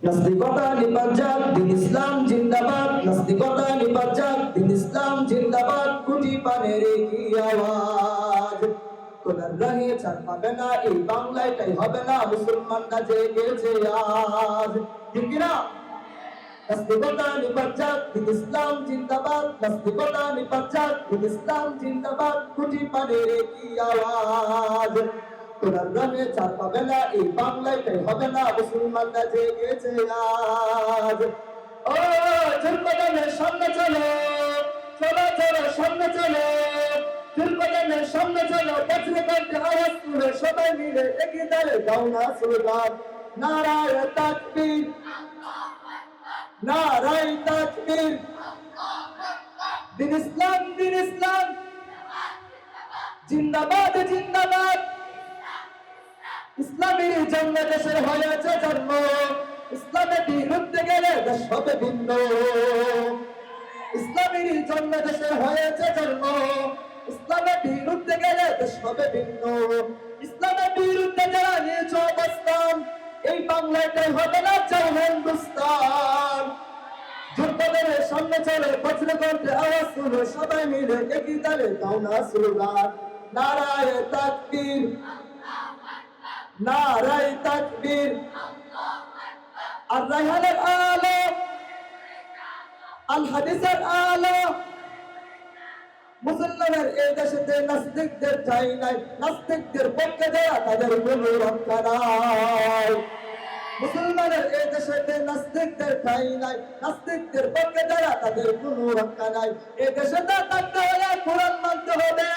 নাস্তিকতা নিপাত যাক, দিন ইসলাম জিন্দাবাদ। নাস্তিকতা নিপাত যাক, দিন ইসলাম জিন্দাবাদ। কুটি পানের কি আওয়াজ, কোলার রাহে ছাড় পাবে না এই বাংলায়, তাই হবে না মুসলমানরা জেগেছে আজ। ঠিক কিনা? নাস্তিকতা নিপাত যাক, দিন ইসলাম জিন্দাবাদ। নাস্তিকতা নিপাত যাক, দিন ইসলাম জিন্দাবাদ। কুটি পানের কি আওয়াজ, কোরআন রঙে চার পাবে না এই বাংলায়, তাই হবে না মুসলমানরা জেগেছে আজ। ও জুলকদানের সামনে চলো, চলো চলো সামনে চলো, জুলকদানের সামনে চলো। বজ্র কণ্ঠে আওয়াজ তুলে সবাই মিলে এগিয়ে দাঁড়ে দাও না স্লোগান, নারায়ে তাকবীর, নারায়ে তাকবীর। দিন ইসলাম, দিন ইসলাম জিন্দাবাদ, জিন্দাবাদ। ইসলামের জন্য দেশের হয়েছে জন্ম, ইসলামের বিরুদ্ধে গেলে দেশ হবে ভিন্ন। ইসলামের জন্য দেশের হয়েছে জন্ম, ইসলামের বিরুদ্ধে গেলে দেশ হবে ভিন্ন। ইসলামের বিরুদ্ধে যারা নিয়েছ অবস্থান, এই বাংলাটাই হবে না চাও হিন্দুস্তান। যুদ্ধের সামনে চলে বজ্র কণ্ঠে আওয়াজ তুলে সবাই মিলে এগিয়ে দাঁড়ে দাও না স্লোগান, নারায়ে তাকবীর, নারায়ে তাকবীর। আর রায়হানের আলো, আল হাদিসের আলো। মুসলমানের এই দেশেতে নাস্তিকদের ঠাঁই নাই, নাস্তিকদের পক্ষে যারা তাদের কোনো রক্ষা নাই। মুসলমানের এই দেশেতে নাস্তিকদের ঠাঁই নাই, নাস্তিকদের পক্ষে যারা তাদের কোনো রক্ষা নাই। এই দেশে থাকতে হলে কোরআন মানতে হবে,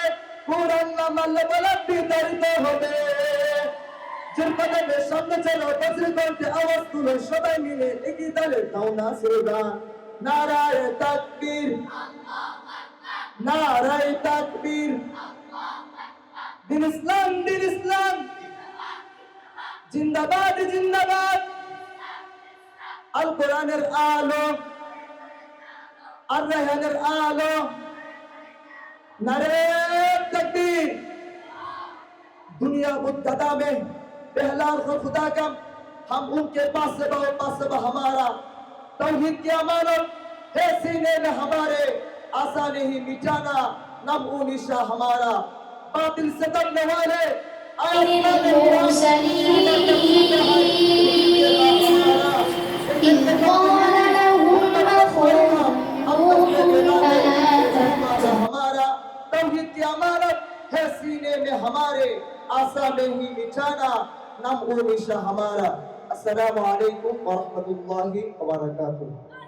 কোরআন না মানলে বলে বিতাড়িত হবে। জুলকদানের সামনে চলো, বজ্র কণ্ঠে আওয়াজ তুলে সবাই মিলে এগিয়ে দাঁড়ে দাও না স্লোগান, নারায়ে তাকবীর, নারায়ে তাকবীর। দিন ইসলাম, দিন ইসলাম জিন্দাবাদ, জিন্দাবাদ। আল কোরআনের আলো, আর রায়হানের আলো, নারায়ে তাকবীর। दुनिया मुद्दा में पहला खुदा का, हम उनके पास से हमारा तौहीद की अमानत है सीने में हमारे, आशा नहीं मिटाना नम निशा हमारा। बातिल से दबने वाले हमारा तौहीद की अमानत है सीने में हमारे, आशा नहीं मिटाना नम निशा हमारा। अस्सलामु अलैकुम व रहमतुल्लाहि व बरकातुहू।